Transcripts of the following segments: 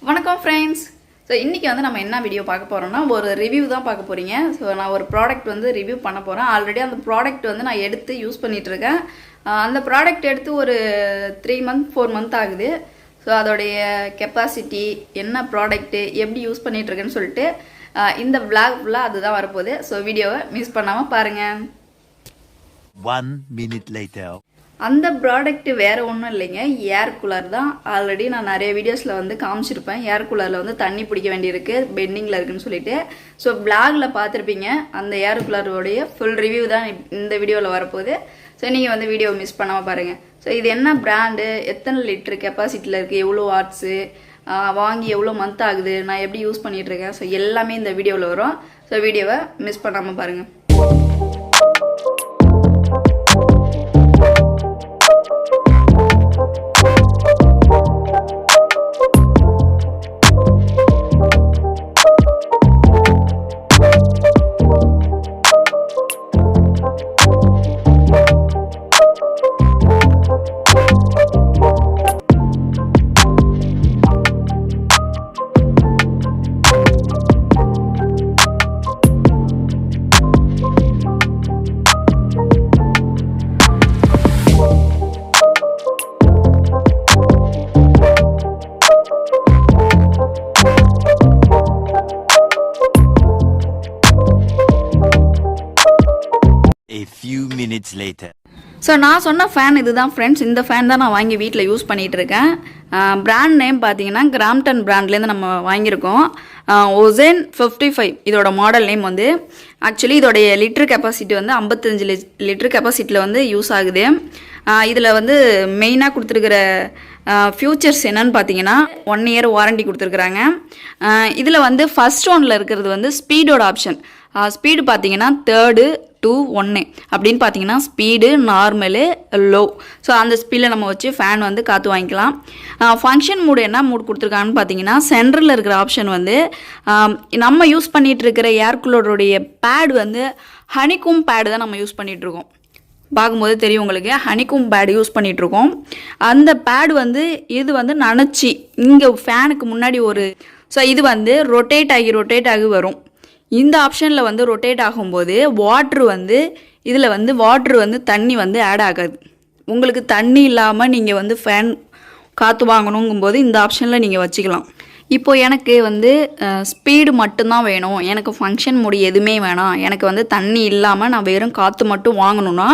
வணக்கம் friends. So இன்றைக்கி வந்து நம்ம என்ன வீடியோ பார்க்க போகிறோம்னா ஒரு ரிவ்யூ தான் பார்க்க போகிறீங்க. ஸோ நான் ஒரு ப்ராடக்ட் வந்து ரிவ்யூ பண்ண போகிறேன். ஆல்ரெடி அந்த ப்ராடக்ட் வந்து நான் எடுத்து யூஸ் பண்ணிகிட்ருக்கேன். அந்த ப்ராடக்ட் எடுத்து ஒரு 3 மந்த் 4 மந்த் ஆகுது. ஸோ அதோடைய கெப்பாசிட்டி என்ன, ப்ராடக்ட்டு எப்படி யூஸ் பண்ணிகிட்ருக்கேன்னு சொல்லிட்டு இந்த விளாக் ஃபுல்லாக அதுதான் வரப்போகுது. ஸோ வீடியோவை மிஸ் பண்ணாமல் பாருங்கள். 1 minute later. அந்த ப்ராடக்ட் வேறு ஒன்றும் இல்லைங்க, ஏர் கூலர் தான். ஆல்ரெடி நான் நிறைய வீடியோஸில் வந்து காமிச்சிருப்பேன். ஏர் கூலரில் வந்து தண்ணி பிடிக்க வேண்டியிருக்கு, பெண்டிங்கில் இருக்குன்னு சொல்லிட்டு. ஸோ பிளாகில் பார்த்துருப்பீங்க. அந்த ஏர் கூலருடைய ஃபுல் ரிவ்யூ தான் இந்த வீடியோவில் வரப்போகுது. ஸோ நீங்கள் வந்து வீடியோ மிஸ் பண்ணாமல் பாருங்கள். ஸோ இது என்ன பிராண்டு, எத்தனை லிட்ரு கெப்பாசிட்டியில் இருக்குது, எவ்வளோ வாட்ஸு, வாங்கி எவ்வளோ மந்த் ஆகுது, நான் எப்படி யூஸ் பண்ணிகிட்ருக்கேன், ஸோ எல்லாமே இந்த வீடியோவில் வரும். ஸோ வீடியோவை மிஸ் பண்ணாமல் பாருங்கள். A few minutes later. So நான் சொன்ன ஃபேன் இதுதான் ஃப்ரெண்ட்ஸ். இந்த ஃபேன் தான் நான் வாங்கி வீட்டில் யூஸ் பண்ணிகிட்டு இருக்கேன். பிராண்ட் நேம் பார்த்தீங்கன்னா கிராம்டன் பிராண்ட்லேருந்து நம்ம வாங்கியிருக்கோம். ஒசேன் 55 இதோட மாடல் நேம் வந்து. ஆக்சுவலி இதோடைய லிட்ரு கெப்பாசிட்டி வந்து 55 லிட்ரு கெப்பாசிட்டியில் வந்து யூஸ் ஆகுது. இதில் வந்து மெயினாக கொடுத்துருக்கிற ஃபியூச்சர்ஸ் என்னன்னு பார்த்தீங்கன்னா 1 இயர் வாரண்டி கொடுத்துருக்குறாங்க. இதில் வந்து ஃபர்ஸ்ட் ஒன்னில் இருக்கிறது வந்து ஸ்பீடோட ஆப்ஷன். ஸ்பீடு பார்த்தீங்கன்னா 3 2 1 அப்படின்னு பார்த்தீங்கன்னா ஸ்பீடு, நார்மலு, லோ. ஸோ அந்த ஸ்பீடில் நம்ம வச்சு ஃபேன் வந்து காற்று வாங்கிக்கலாம். ஃபங்க்ஷன் மூடு என்ன மூடு கொடுத்துருக்காங்கன்னு பார்த்தீங்கன்னா சென்டரில் இருக்கிற ஆப்ஷன் வந்து நம்ம யூஸ் பண்ணிகிட்டு இருக்கிற ஏர் கூலருடைய பேட் வந்து ஹனிகூம் பேடு தான் நம்ம யூஸ் பண்ணிகிட்ருக்கோம். பார்க்கும்போது தெரியும் உங்களுக்கு, ஹனிகூம் பேடு யூஸ் பண்ணிகிட்ருக்கோம். அந்த பேடு வந்து இது வந்து நனைச்சி இங்கே ஃபேனுக்கு முன்னாடி ஸோ இது வந்து ரொட்டேட் ஆகி வரும். இந்த ஆப்ஷனில் வந்து ரொட்டேட் ஆகும்போது இதில் வந்து வாட்ரு வந்து தண்ணி வந்து ஆட் ஆகாது. உங்களுக்கு தண்ணி இல்லாமல் நீங்கள் வந்து ஃபேன் காற்று வாங்கணுங்கும்போது இந்த ஆப்ஷனில் நீங்கள் வச்சுக்கலாம். இப்போது எனக்கு வந்து ஸ்பீடு மட்டும்தான் வேணும், எனக்கு ஃபங்க்ஷன் மோடு எதுவுமே வேணாம், எனக்கு வந்து தண்ணி இல்லாமல் நான் வெறும் காற்று மட்டும் வாங்கணுன்னா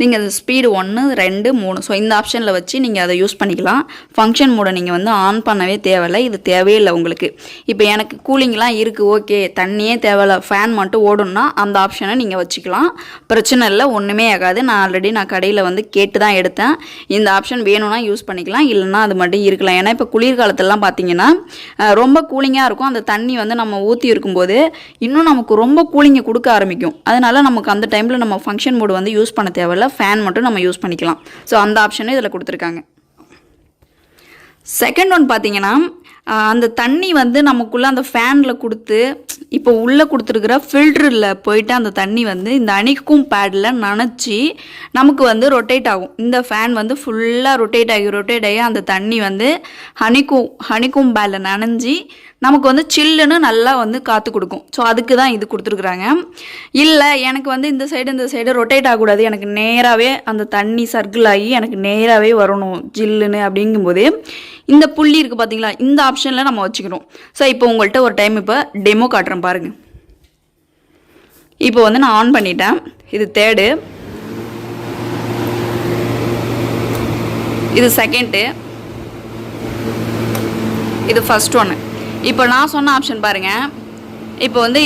நீங்கள் அந்த ஸ்பீடு 1 2 3 ஸோ இந்த ஆப்ஷனில் வச்சு நீங்கள் அதை யூஸ் பண்ணிக்கலாம். ஃபங்க்ஷன் மோடை நீங்கள் வந்து ஆன் பண்ணவே தேவையில்லை, இது தேவையில்லை உங்களுக்கு. இப்போ எனக்கு கூலிங்லாம் இருக்குது, ஓகே தண்ணியே தேவையில்லை, ஃபேன் மட்டும் ஓடணுன்னா அந்த ஆப்ஷனை நீங்கள் வச்சுக்கலாம். பிரச்சனை இல்லை, ஒன்றுமே ஆகாது. நான் கடையில் வந்து கேட்டு தான் எடுத்தேன். இந்த ஆப்ஷன் வேணும்னா யூஸ் பண்ணிக்கலாம், இல்லைன்னா அது மட்டும் இருக்கலாம். ஏன்னா இப்போ குளிர்காலத்திலலாம் பார்த்தீங்கன்னா ரொம்ப கூலிங்காக இருக்கும். அந்த தண்ணி வந்து நம்ம ஊற்றி இருக்கும்போது இன்னும் நமக்கு ரொம்ப கூலிங்கை கொடுக்க ஆரம்பிக்கும். அதனால் நமக்கு அந்த டைமில் நம்ம ஃபங்க்ஷன் மோடு வந்து யூஸ் பண்ண தேவையில்ல, ஃபேன் மட்டும் நம்ம யூஸ் பண்ணிக்கலாம். ஸோ அந்த ஆப்ஷனும் இதில் கொடுத்துருக்காங்க. செகண்ட் ஒன் பார்த்தீங்கன்னா அந்த தண்ணி வந்து நமக்குள்ளே அந்த ஃபேனில் கொடுத்து இப்போ உள்ளே கொடுத்துருக்குற ஃபில்டரில் போயிட்டு அந்த தண்ணி வந்து இந்த ஹனிகூம் பேடில் நனைச்சி நமக்கு வந்து ரொட்டேட் ஆகும். இந்த ஃபேன் வந்து ஃபுல்லாக ரொட்டேட் ஆகி அந்த தண்ணி வந்து ஹனிகூம் பேடில் நனைஞ்சி நமக்கு வந்து சில்லுன்னு நல்லா வந்து காற்று கொடுக்கும். ஸோ அதுக்கு தான் இது கொடுத்துருக்குறாங்க. இல்லை எனக்கு வந்து இந்த சைடு ரொட்டேட் ஆகக்கூடாது, எனக்கு நேராகவே அந்த தண்ணி சர்க்கிள் ஆகி எனக்கு நேராகவே வரணும் ஜில்லுன்னு அப்படிங்கும்போது இந்த புள்ளி இருக்குது பார்த்தீங்களா, இந்த ஆப்ஷனில் நம்ம வச்சுக்கணும். ஸோ இப்போ உங்கள்கிட்ட ஒரு டைம் இப்போ டெமோ காட்டுறேன் பாருங்கள். இப்போ வந்து நான் ஆன் பண்ணிட்டேன். இது 3rd, இது 2nd, இது ஃபர்ஸ்ட் ஒன்று. இப்போ நான் சொன்ன ஆப்ஷன் பாருங்கள். இப்போ வந்து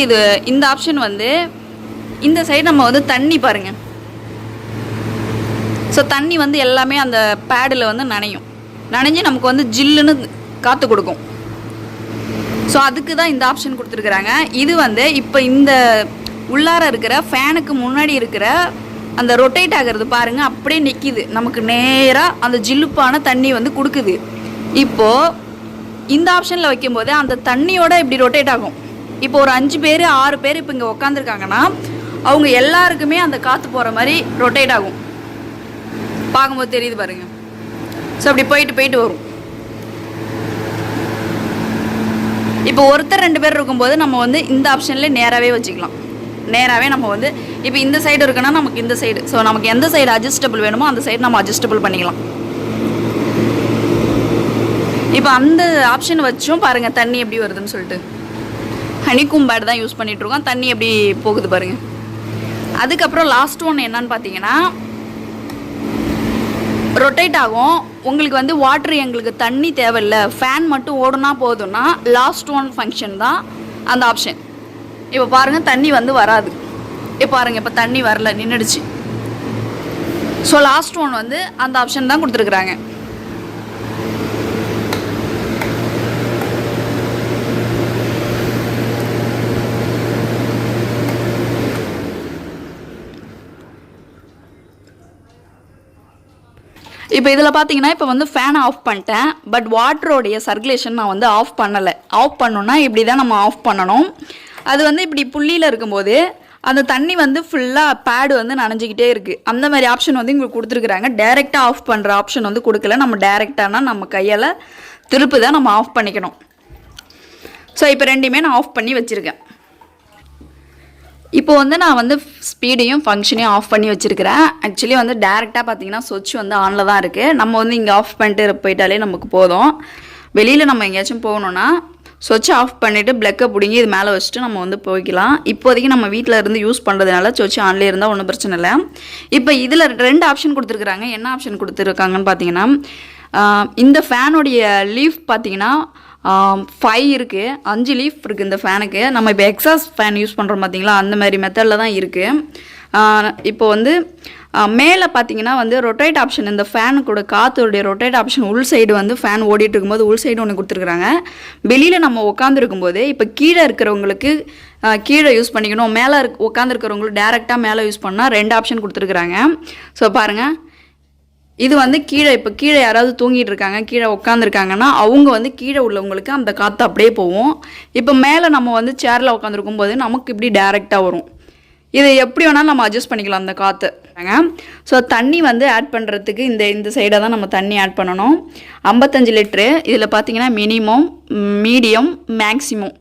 இந்த ஆப்ஷன் வந்து இந்த சைடு நம்ம வந்து தண்ணி பாருங்கள். ஸோ தண்ணி வந்து எல்லாமே அந்த பேடில் வந்து நனைஞ்சு நமக்கு வந்து ஜில்லுன்னு காற்று கொடுக்கும். ஸோ அதுக்கு தான் இந்த ஆப்ஷன் கொடுத்துருக்குறாங்க. இது வந்து இப்போ இந்த உள்ளார இருக்கிற ஃபேனுக்கு முன்னாடி இருக்கிற அந்த ரொட்டேட் ஆகிறது பாருங்கள், அப்படியே நிற்கிது, நமக்கு நேராக அந்த ஜில்லுப்பான தண்ணி வந்து கொடுக்குது. இப்போது இந்த ஆப்ஷனில் வைக்கும்போது அந்த தண்ணியோட இப்படி ரொட்டேட் ஆகும். இப்போ ஒரு 5 பேர் 6 பேர் இப்போ இங்கே உக்காந்துருக்காங்கன்னா அவங்க எல்லாருக்குமே அந்த காற்று போகிற மாதிரி ரொட்டேட் ஆகும். பார்க்கும்போது தெரியுது பாருங்கள். ஸோ அப்படி போயிட்டு வரும். இப்போ ஒருத்தர் 2 பேர் இருக்கும்போது நம்ம வந்து இந்த ஆப்ஷன்லேயே நேராகவே வச்சுக்கலாம். நேராகவே நம்ம வந்து இப்போ இந்த சைடு இருக்குன்னா நமக்கு இந்த சைடு, ஸோ நமக்கு எந்த சைடு அட்ஜஸ்டபிள் வேணுமோ அந்த சைடு நம்ம அட்ஜஸ்டபிள் பண்ணிக்கலாம். இப்போ அந்த ஆப்ஷன் வச்சும் பாருங்கள் தண்ணி எப்படி வருதுன்னு சொல்லிட்டு. ஹனிகூம் பேட் தான் யூஸ் பண்ணிகிட்ருக்கோம், தண்ணி எப்படி போகுது பாருங்கள். அதுக்கப்புறம் லாஸ்ட் ஒன் என்னன்னு பார்த்தீங்கன்னா ரொட்டேட் ஆகும். உங்களுக்கு வந்து வாட்ரு எங்களுக்கு தண்ணி தேவையில்லை, ஃபேன் மட்டும் ஓடுனா போதும்னா லாஸ்ட் ஒன் ஃபங்க்ஷன் தான் அந்த ஆப்ஷன். இப்போ பாருங்கள் தண்ணி வந்து வராது. இப்போ பாருங்கள் இப்போ தண்ணி வரல, நின்றுடுச்சு. ஸோ லாஸ்ட் ஒன் வந்து அந்த ஆப்ஷன் தான் கொடுத்துருக்குறாங்க. இப்போ இதில் பார்த்தீங்கன்னா இப்போ வந்து ஃபேனை ஆஃப் பண்ணிட்டேன், பட் வாட்டரோடைய சர்க்குலேஷன் நான் வந்து ஆஃப் பண்ணலை. ஆஃப் பண்ணணுன்னா இப்படி தான் நம்ம ஆஃப் பண்ணணும். அது வந்து இப்படி புள்ளியில் இருக்கும்போது அந்த தண்ணி வந்து ஃபுல்லாக பேடு வந்து நனைஞ்சிக்கிட்டே இருக்குது. அந்த மாதிரி ஆப்ஷன் வந்து இங்களுக்கு கொடுத்துருக்குறாங்க. டேரெக்டாக ஆஃப் பண்ணுற ஆப்ஷன் வந்து கொடுக்கல. நம்ம டேரெக்டானா நம்ம கையால் திருப்பி தான் நம்ம ஆஃப் பண்ணிக்கணும். ஸோ இப்போ ரெண்டுமே நான் ஆஃப் பண்ணி வச்சுருக்கேன். இப்போ வந்து நான் வந்து ஸ்பீடையும் ஃபங்க்ஷனையும் ஆஃப் பண்ணி வச்சுருக்கிறேன். ஆக்சுவலி வந்து டேரெக்டாக பார்த்தீங்கன்னா சுவிட்ச் வந்து ஆனில் தான் இருக்குது. நம்ம வந்து இங்கே ஆஃப் பண்ணிட்டு போயிட்டாலே நமக்கு போதும். வெளியில் நம்ம எங்கேயாச்சும் போகணுன்னா சுவிட்ச் ஆஃப் பண்ணிவிட்டு ப்ளக்கை பிடிங்கி இது மேலே வச்சுட்டு நம்ம வந்து போய்க்கலாம். இப்போதைக்கு நம்ம வீட்டில் இருந்து யூஸ் பண்ணுறதுனால சுவிட்ச் ஆன்லேயே இருந்தால் ஒன்றும் பிரச்சனை இல்லை. இப்போ இதில் 2 ஆப்ஷன் கொடுத்துருக்குறாங்க. என்ன ஆப்ஷன் கொடுத்துருக்காங்கன்னு பார்த்தீங்கன்னா இந்த ஃபேனுடைய லீஃப் பார்த்தீங்கன்னா 5 இருக்குது, 5 லீஃப் இருக்குது இந்த ஃபேனுக்கு. நம்ம இப்போ எக்ஸாஸ்ட் ஃபேன் யூஸ் பண்ணுறோம் பார்த்தீங்களா, அந்த மாதிரி மெத்தடில் தான் இருக்குது. இப்போ வந்து மேலே பார்த்தீங்கன்னா வந்து ரொட்டேட் ஆப்ஷன், இந்த ஃபேனுக்கூட காற்றுடைய ரொட்டேட் ஆப்ஷன் உள் சைடு வந்து ஃபேன் ஓடிட்டு இருக்கும்போது உள் சைடு ஒன்று கொடுத்துருக்குறாங்க. வெளியில் நம்ம உட்காந்துருக்கும்போது இப்போ கீழே இருக்கிறவங்களுக்கு கீழே யூஸ் பண்ணிக்கணும், மேலே உட்காந்துருக்கிறவங்களுக்கு டேரெக்டாக மேலே யூஸ் பண்ணால் 2 ஆப்ஷன் கொடுத்துருக்குறாங்க. ஸோ பாருங்கள், இது வந்து கீழே இப்போ கீழே யாராவது தூங்கிட்டு இருக்காங்க, கீழே உட்காந்துருக்காங்கன்னா அவங்க வந்து கீழே உள்ளவங்களுக்கு அந்த காற்று அப்படியே போகும். இப்போ மேலே நம்ம வந்து சேரில் உட்காந்துருக்கும் போது நமக்கு இப்படி டேரெக்டாக வரும். இதை எப்படி வேணாலும் நம்ம அட்ஜஸ்ட் பண்ணிக்கலாம் அந்த காற்று. ஸோ தண்ணி வந்து ஆட் பண்ணுறதுக்கு இந்த சைடாக தான் நம்ம தண்ணி ஆட் பண்ணணும். 55 லிட்ரு. இதில் பார்த்தீங்கன்னா minimum, medium, maximum.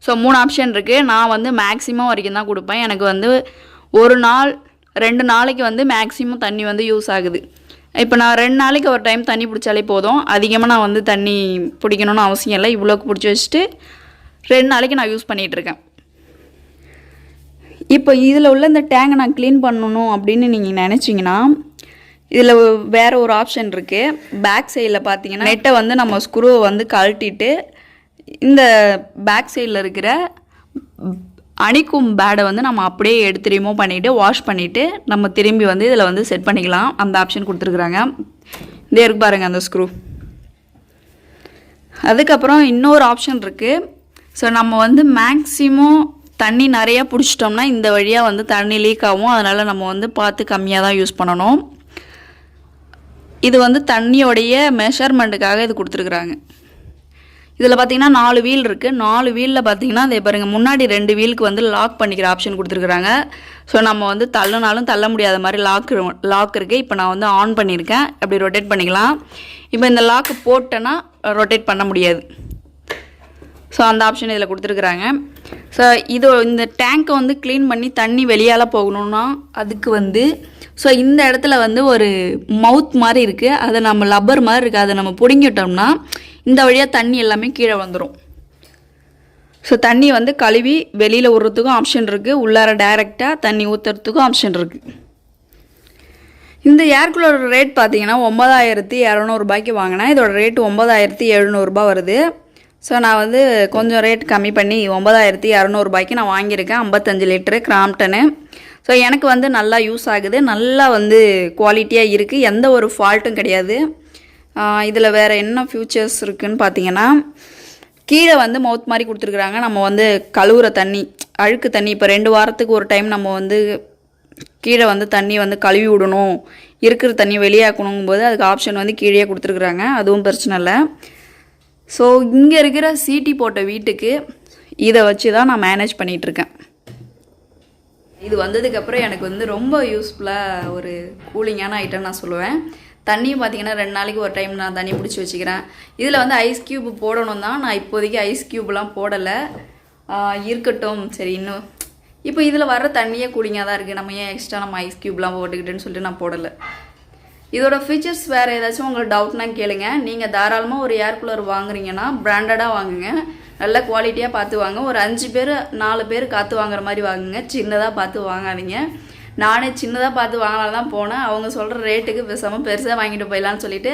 So 3 option இருக்குது. நான் வந்து மேக்ஸிமம் வரைக்கும் தான் கொடுப்பேன். எனக்கு வந்து 1 நாள் 2 நாளைக்கு வந்து மேக்ஸிமம் தண்ணி வந்து யூஸ் ஆகுது. இப்போ நான் 2 நாளைக்கு ஒரு டைம் தண்ணி பிடிச்சாலே போதும். அதிகமாக நான் வந்து தண்ணி பிடிக்கணும்னு அவசியம் இல்லை. இவ்வளோக்கு பிடிச்சி வச்சுட்டு 2 நாளைக்கு நான் யூஸ் பண்ணிகிட்ருக்கேன். இப்போ இதில் உள்ள இந்த டேங்கை நான் க்ளீன் பண்ணணும் அப்படின்னு நீங்கள் நினச்சிங்கன்னா இதில் வேறு ஒரு ஆப்ஷன் இருக்குது. பேக் சைடில் பார்த்தீங்கன்னா நெட்டை வந்து நம்ம ஸ்க்ரூவை வந்து கழட்டிட்டு இந்த பேக் சைடில் இருக்கிற அணிக்கும் பேடை வந்து நம்ம அப்படியே எடுத்து ரிமூவ் பண்ணிவிட்டு வாஷ் பண்ணிவிட்டு நம்ம திரும்பி வந்து இதில் வந்து செட் பண்ணிக்கலாம். அந்த ஆப்ஷன் கொடுத்துருக்குறாங்க. இதே இருக்கு பாருங்கள் அந்த ஸ்க்ரூ. அதுக்கப்புறம் இன்னொரு ஆப்ஷன் இருக்குது. ஸோ நம்ம வந்து மேக்ஸிமம் தண்ணி நிறையா பிடிச்சிட்டோம்னா இந்த வழியாக வந்து தண்ணி லீக் ஆகும். அதனால் நம்ம வந்து பார்த்து கம்மியாக தான் யூஸ் பண்ணணும். இது வந்து தண்ணியோடைய மெஷர்மெண்ட்டுக்காக இது கொடுத்துருக்குறாங்க. இதில் பார்த்தீங்கன்னா 4 வீல் இருக்குது. 4 வீலில் பார்த்தீங்கன்னா அதே பாருங்கள், முன்னாடி 2 வீலுக்கு வந்து லாக் பண்ணிக்கிற ஆப்ஷன் கொடுத்துருக்குறாங்க. ஸோ நம்ம வந்து தள்ளினாலும் தள்ள முடியாத மாதிரி லாக் இருக்குது. இப்போ நான் வந்து ஆன் பண்ணியிருக்கேன். அப்படி ரொட்டேட் பண்ணிக்கலாம். இப்போ இந்த லாக்கு போட்டேன்னா ரொட்டேட் பண்ண முடியாது. ஸோ அந்த ஆப்ஷன் இதில் கொடுத்துருக்குறாங்க. ஸோ இந்த டேங்க்கை வந்து க்ளீன் பண்ணி தண்ணி வெளியால் போகணுன்னா அதுக்கு வந்து ஸோ இந்த இடத்துல வந்து ஒரு மவுத் மாதிரி இருக்குது. அதை நம்ம லப்பர் மாதிரி இருக்குது, அதை நம்ம பிடுங்கிட்டோம்னா இந்த வழியாக தண்ணி எல்லாமே கீழே வந்துடும். ஸோ தண்ணி வந்து கழுவி வெளியில் விடுறதுக்கும் ஆப்ஷன் இருக்குது, உள்ளார டைரெக்டாக தண்ணி ஊற்றுறதுக்கும் ஆப்ஷன் இருக்குது. இந்த ஏர் கூலர் ரேட் பார்த்தீங்கன்னா 9200 ரூபாய்க்கு வாங்கினேன். இதோட ரேட்டு 9700 ரூபாய் வருது. ஸோ நான் வந்து கொஞ்சம் ரேட் கம்மி பண்ணி 9200 ரூபாய்க்கு நான் வாங்கியிருக்கேன். 55 லிட்டரு கிராம்ப்டனு. ஸோ எனக்கு வந்து நல்லா யூஸ் ஆகுது, நல்லா வந்து குவாலிட்டியாக இருக்குது, எந்த ஒரு ஃபால்ட்டும் கிடையாது. இதில் வேறு என்ன ஃபியூச்சர்ஸ் இருக்குதுன்னு பார்த்தீங்கன்னா கீழே வந்து மவுத் மாதிரி கொடுத்துருக்குறாங்க. நம்ம வந்து கழுவுற தண்ணி, அழுக்கு தண்ணி இப்போ 2 வாரத்துக்கு ஒரு டைம் நம்ம வந்து கீழே வந்து தண்ணி வந்து கழுவி விடணும், இருக்கிற தண்ணி வெளியாக்கணுங்கும் போது அதுக்கு ஆப்ஷன் வந்து கீழே கொடுத்துருக்குறாங்க. அதுவும் பிரச்சனை இல்லை. ஸோ இங்கே இருக்கிற சீட்டி போட்ட வீட்டுக்கு இதை வச்சு தான் நான் மேனேஜ் பண்ணிகிட்ருக்கேன். இது வந்ததுக்கப்புறம் எனக்கு வந்து ரொம்ப யூஸ்ஃபுல்லாக ஒரு கூலிங்கான ஐட்டம் நான் சொல்லுவேன். தண்ணியும் பார்த்தீங்கன்னா 2 நாளைக்கு ஒரு டைம் நான் தண்ணி பிடிச்சி வச்சுக்கிறேன். இதில் வந்து ஐஸ் க்யூப் போடணும் தான், நான் இப்போதைக்கு ஐஸ் க்யூப்லாம் போடலை. இருக்கட்டும் சரி. இன்னும் இப்போ இதில் வர தண்ணியே கூலிங்காக தான் இருக்குது, நம்ம ஏன் எக்ஸ்ட்ரா நம்ம ஐஸ் க்யூப்லாம் போட்டுக்கிட்டேன்னு சொல்லிட்டு நான் போடலை. இதோட ஃபீச்சர்ஸ் வேறு ஏதாச்சும் உங்களுக்கு டவுட்னா கேளுங்க. நீங்கள் தாராளமாக ஒரு ஏர் கூலர் வாங்குறீங்கன்னா பிராண்டடாக வாங்குங்க, நல்ல குவாலிட்டியாக பார்த்து வாங்க. ஒரு 5 பேர் 4 பேர் காற்று வாங்குற மாதிரி வாங்குங்க, சின்னதாக பார்த்து வாங்காதீங்க. நானே சின்னதாக பார்த்து வாங்கலாம் தான் போனேன், அவங்க சொல்கிற ரேட்டுக்கு பேசாமல் பெருசாக வாங்கிட்டு போயிடலான்னு சொல்லிட்டு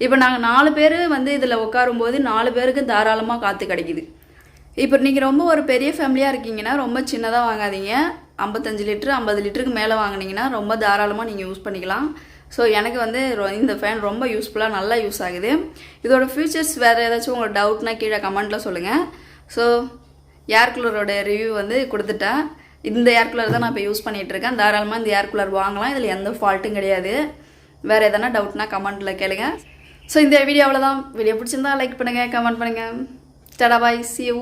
இப்போ நாங்கள் 4 பேர் வந்து இதில் உட்காரும்போது 4 பேருக்கு தாராளமாக காற்று கிடைக்குது. இப்போ நீங்கள் ரொம்ப ஒரு பெரிய ஃபேமிலியாக இருக்கீங்கன்னா ரொம்ப சின்னதாக வாங்காதீங்க, 55 லிட்டரு 50 லிட்டருக்கு மேலே வாங்கினீங்கன்னா ரொம்ப தாராளமாக நீங்கள் யூஸ் பண்ணிக்கலாம். ஸோ எனக்கு வந்து இந்த ஃபேன் ரொம்ப யூஸ்ஃபுல்லாக நல்லா யூஸ் ஆகுது. இதோட ஃபியூச்சர்ஸ் வேறு ஏதாச்சும் உங்களுக்கு டவுட்னா கீழே கமெண்ட்டில் சொல்லுங்கள். ஸோ ஏர் கூலரோட ரிவ்யூ வந்து கொடுத்துட்டேன். இந்த ஏர் கூலர் தான் நான் இப்போ யூஸ் பண்ணிகிட்ருக்கேன். தாராளமாக இந்த ஏர் கூலர் வாங்கலாம், இதில் எந்த ஃபால்ட்டும் கிடையாது. வேறு எதனா டவுட்னா கமெண்ட்டில் கேளுங்க. ஸோ இந்த வீடியோ அவ்வளோதான். வீடியோ பிடிச்சிருந்தா லைக் பண்ணுங்கள், கமெண்ட் பண்ணுங்கள். டாடா பாய், see you.